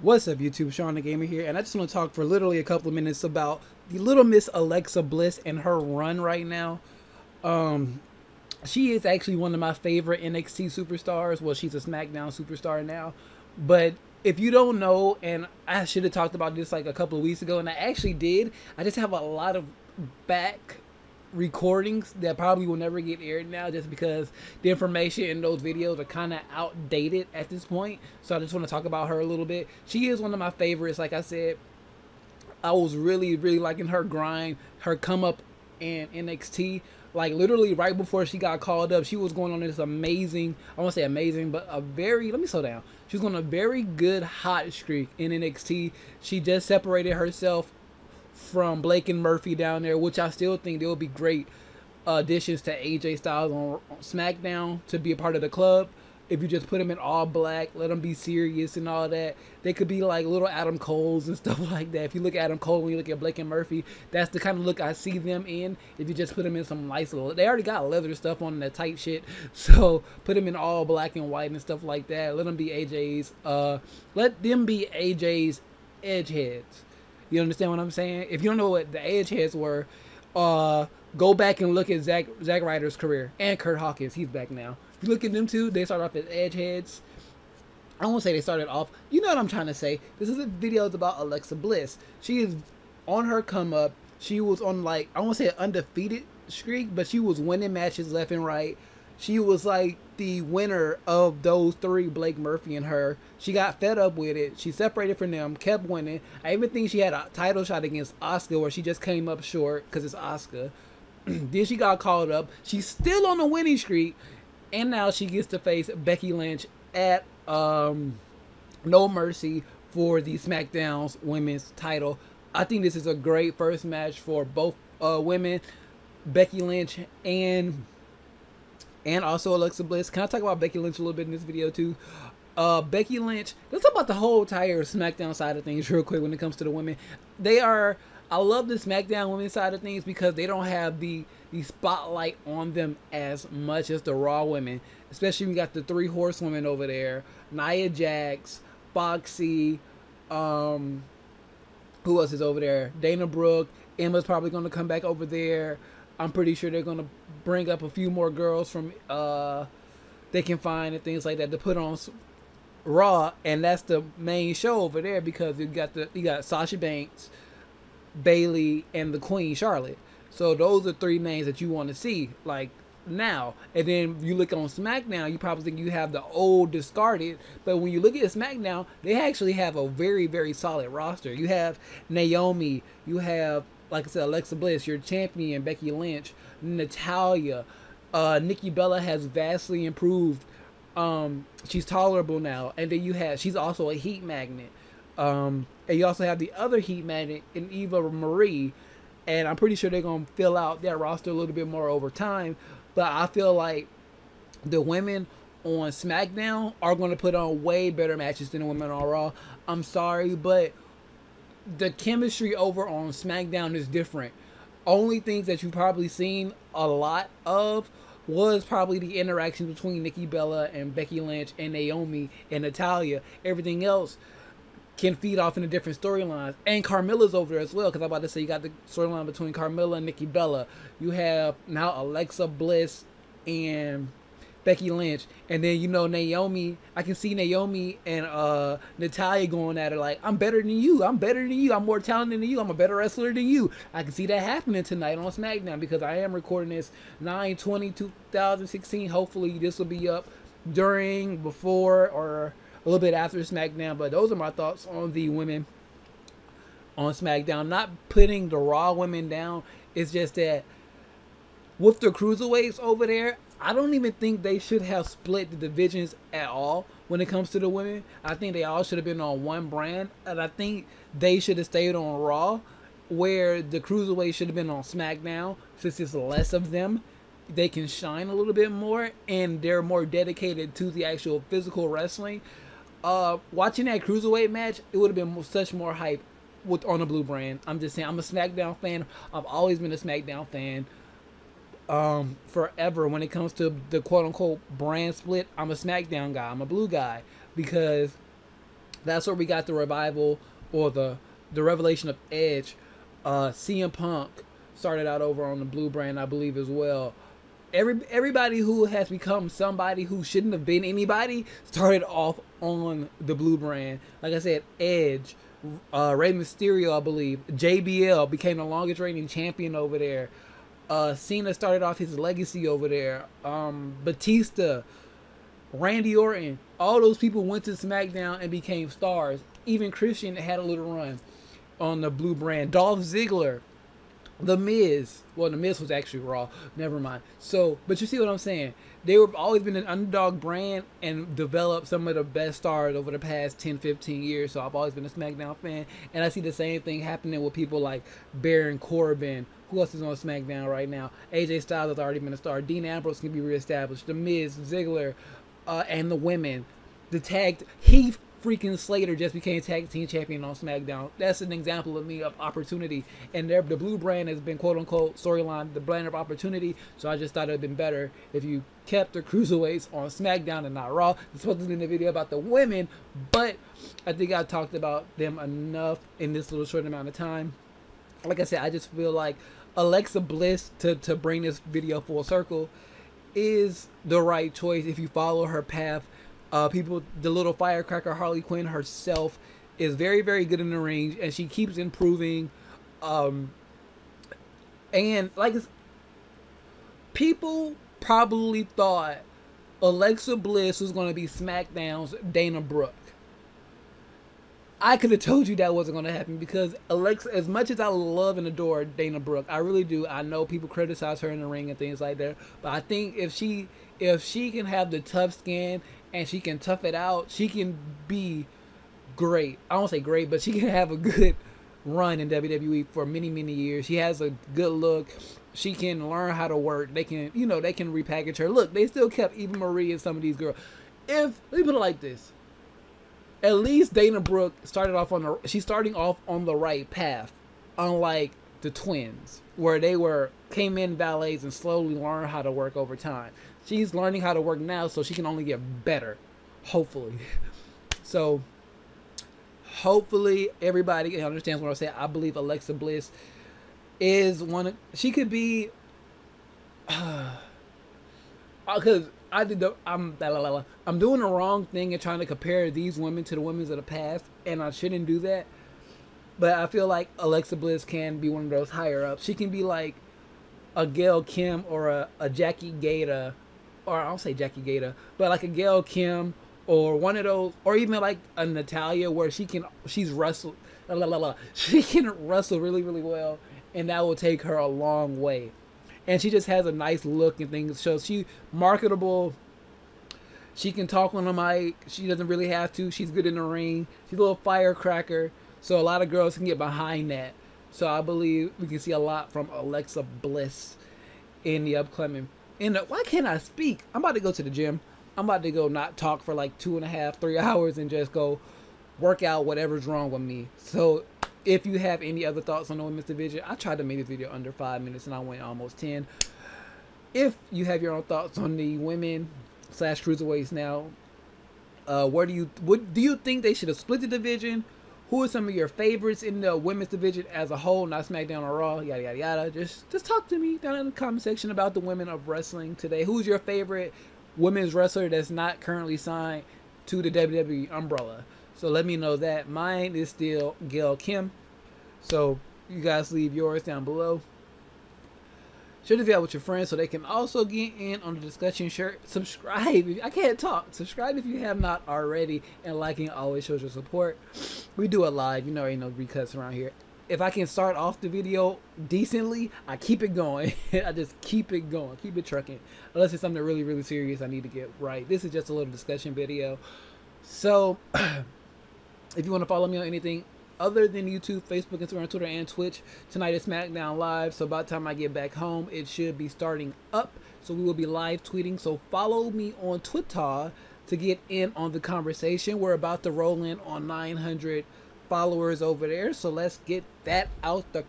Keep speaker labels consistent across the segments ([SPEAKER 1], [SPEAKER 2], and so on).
[SPEAKER 1] What's up, YouTube? Shawn DaGamer here, and I just want to talk for literally a couple of minutes about the little Miss Alexa Bliss and her run right now. She is actually one of my favorite NXT superstars. Well, she's a SmackDown superstar now, but if you don't know, and I should have talked about this like a couple of weeks ago, and I actually did. I just have a lot of back recordings that probably will never get aired now, just because the information in those videos are kind of outdated at this point. So I just want to talk about her a little bit. She is one of my favorites. Like I said, I was really liking her grind, her come up in NXT. Like literally right before she got called up, she was going on this amazing, I won't say amazing, but a very, let me slow down. She was on a very good hot streak in NXT. She just separated herself from Blake and Murphy down there, which I still think they will be great additions to AJ Styles on SmackDown to be a part of the club. If you just put them in all black, let them be serious and all that, they could be like little Adam Coles and stuff like that. If you look at Adam Cole, when you look at Blake and Murphy, that's the kind of look I see them in. If you just put them in some nice little, they already got leather stuff on that tight shit, so put them in all black and white and stuff like that. Let them be AJ's. Let them be AJ's edgeheads. You understand what I'm saying? If you don't know what the edgeheads were, go back and look at Zack Ryder's career, and Kurt Hawkins. He's back now. If you look at them two, they started off as edgeheads. I won't say they started off. You know what I'm trying to say. This is a video about Alexa Bliss. She is on her come up. She was on, like, I won't say an undefeated streak, but she was winning matches left and right. She was like the winner of those three, Blake, Murphy, and her. She got fed up with it. She separated from them, kept winning. I even think she had a title shot against Asuka where she just came up short because it's Asuka. Then she got called up. She's still on the winning streak. And now she gets to face Becky Lynch at No Mercy for the SmackDown's women's title. I think this is a great first match for both women, Becky Lynch and also Alexa Bliss. Can I talk about Becky Lynch a little bit in this video too? Becky Lynch, let's talk about the whole entire SmackDown side of things real quick when it comes to the women. I love the SmackDown women's side of things because they don't have the spotlight on them as much as the Raw women. Especially when you got the three horsewomen over there. Nia Jax, Foxy, who else is over there? Dana Brooke. Emma's probably going to come back over there. I'm pretty sure they're going to bring up a few more girls from they can find and things like that to put on Raw, and that's the main show over there because you got Sasha Banks, Bailey, and the Queen Charlotte. So those are three names that you want to see like now. And then you look on SmackDown, you probably think you have the old discarded, but when you look at SmackDown, they actually have a very solid roster. You have Naomi, you have, like I said, Alexa Bliss, your champion, Becky Lynch, Natalya, Nikki Bella has vastly improved. She's tolerable now, and then she's also a heat magnet. And you also have the other heat magnet in Eva Marie, and I'm pretty sure they're gonna fill out that roster a little bit more over time. But I feel like the women on SmackDown are gonna put on way better matches than the women on Raw. I'm sorry, but the chemistry over on SmackDown is different. Only things that you've probably seen a lot of was probably the interaction between Nikki Bella and Becky Lynch and Naomi and Natalya. Everything else can feed off into different storylines. And Carmella's over there as well, because I'm about to say you got the storyline between Carmella and Nikki Bella. You have now Alexa Bliss and Becky Lynch, and then you know Naomi. I can see Naomi and Natalya going at her like, I'm better than you, I'm better than you, I'm more talented than you, I'm a better wrestler than you. I can see that happening tonight on SmackDown because I am recording this 9/20/2016. Hopefully this will be up during, before, or a little bit after SmackDown. But those are my thoughts on the women on SmackDown. Not putting the Raw women down, it's just that with the cruiserweights over there, I don't even think they should have split the divisions at all when it comes to the women. I think they all should have been on one brand, and I think they should have stayed on Raw, where the cruiserweights should have been on SmackDown. Since it's less of them, they can shine a little bit more, and they're more dedicated to the actual physical wrestling. Watching that cruiserweight match, it would have been such more hype on the blue brand. I'm just saying, I'm a SmackDown fan. I've always been a SmackDown fan. Forever. When it comes to the quote-unquote brand split, I'm a SmackDown guy. I'm a blue guy because That's where we got the revival, or the revelation of Edge. CM Punk started out over on the blue brand, I believe, as well. Everybody who has become somebody who shouldn't have been anybody started off on the blue brand. Like I said, Edge, Rey Mysterio, I believe, JBL became the longest reigning champion over there. Cena started off his legacy over there. Batista, Randy Orton, all those people went to SmackDown and became stars. Even Christian had a little run on the blue brand. Dolph Ziggler, The Miz. Well, The Miz was actually Raw. Never mind. So, but you see what I'm saying? They were always been an underdog brand and developed some of the best stars over the past 10, 15 years. So I've always been a SmackDown fan. And I see the same thing happening with people like Baron Corbin. Who else is on SmackDown right now? AJ Styles has already been a star. Dean Ambrose can be reestablished. The Miz, Ziggler, and the women. The tag, Heath freaking Slater just became tag team champion on SmackDown. That's an example of me of opportunity. And the blue brand has been quote unquote storyline, the brand of opportunity. So I just thought it would have been better if you kept the cruiserweights on SmackDown and not Raw. It's supposed to be in the video about the women, but I think I talked about them enough in this little short amount of time. Like I said, I just feel like Alexa Bliss, to bring this video full circle, is the right choice if you follow her path. The little firecracker Harley Quinn herself is very, very good in the ring, and she keeps improving. And like, people probably thought Alexa Bliss was going to be SmackDown's Dana Brooke. I could have told you that wasn't going to happen, because Alexa, as much as I love and adore Dana Brooke, I really do. I know people criticize her in the ring and things like that, but I think if she can have the tough skin and she can tough it out, she can be great. I won't say great, but she can have a good run in WWE for many, many years. She has a good look. She can learn how to work. They can, they can repackage her. Look, they still kept Eva Marie and some of these girls. Let me put it like this. At least Dana Brooke she's starting off on the right path, unlike the twins, where they came in valets and slowly learned how to work over time. She's learning how to work now, so she can only get better, hopefully. So, hopefully everybody understands what I'm saying. I believe Alexa Bliss is she could be, because I'm doing the wrong thing and trying to compare these women to the women of the past, and I shouldn't do that. But I feel like Alexa Bliss can be one of those higher ups. She can be like a Gail Kim or a Jackie Gata, or I don't say Jackie Gata, but like a Gail Kim or one of those, or even like a Natalia, where she can wrestle really, really well, and that will take her a long way. And she just has a nice look and things. So she's marketable. She can talk on the mic. She doesn't really have to. She's good in the ring. She's a little firecracker. So a lot of girls can get behind that. So I believe we can see a lot from Alexa Bliss in the upcoming. Why can't I speak? I'm about to go to the gym. I'm about to go not talk for like 2.5, 3 hours and just go work out whatever's wrong with me. So if you have any other thoughts on the women's division, I tried to make this video under 5 minutes and I went almost 10. If you have your own thoughts on the women / cruiserweights now, what do you think they should have split the division? Who are some of your favorites in the women's division as a whole, not SmackDown or Raw, yada yada yada. Just talk to me down in the comment section about the women of wrestling today. Who's your favorite women's wrestler that's not currently signed to the WWE umbrella? So let me know that. Mine is still Gail Kim. So you guys leave yours down below. Share the video with your friends so they can also get in on the discussion. Subscribe. I can't talk. Subscribe if you have not already. And liking always shows your support. We do it live. You know, ain't no recuts around here. If I can start off the video decently, I keep it going. I just keep it going. Keep it trucking. Unless it's something really, really serious I need to get right. This is just a little discussion video. So if you want to follow me on anything other than YouTube, Facebook, Instagram, Twitter, and Twitch, tonight is SmackDown Live. So by the time I get back home, it should be starting up. So we will be live tweeting. So follow me on Twitter to get in on the conversation. We're about to roll in on 900 followers over there. So let's get that out the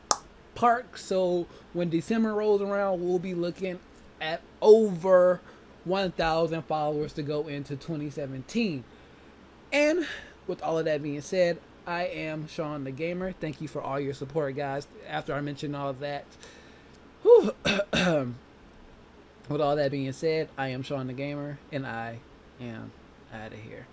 [SPEAKER 1] park. So when December rolls around, we'll be looking at over 1,000 followers to go into 2017. And with all of that being said, I am Shawn DaGamer. Thank you for all your support, guys. After I mentioned all of that, whew, with all that being said, I am Shawn DaGamer, and I am out of here.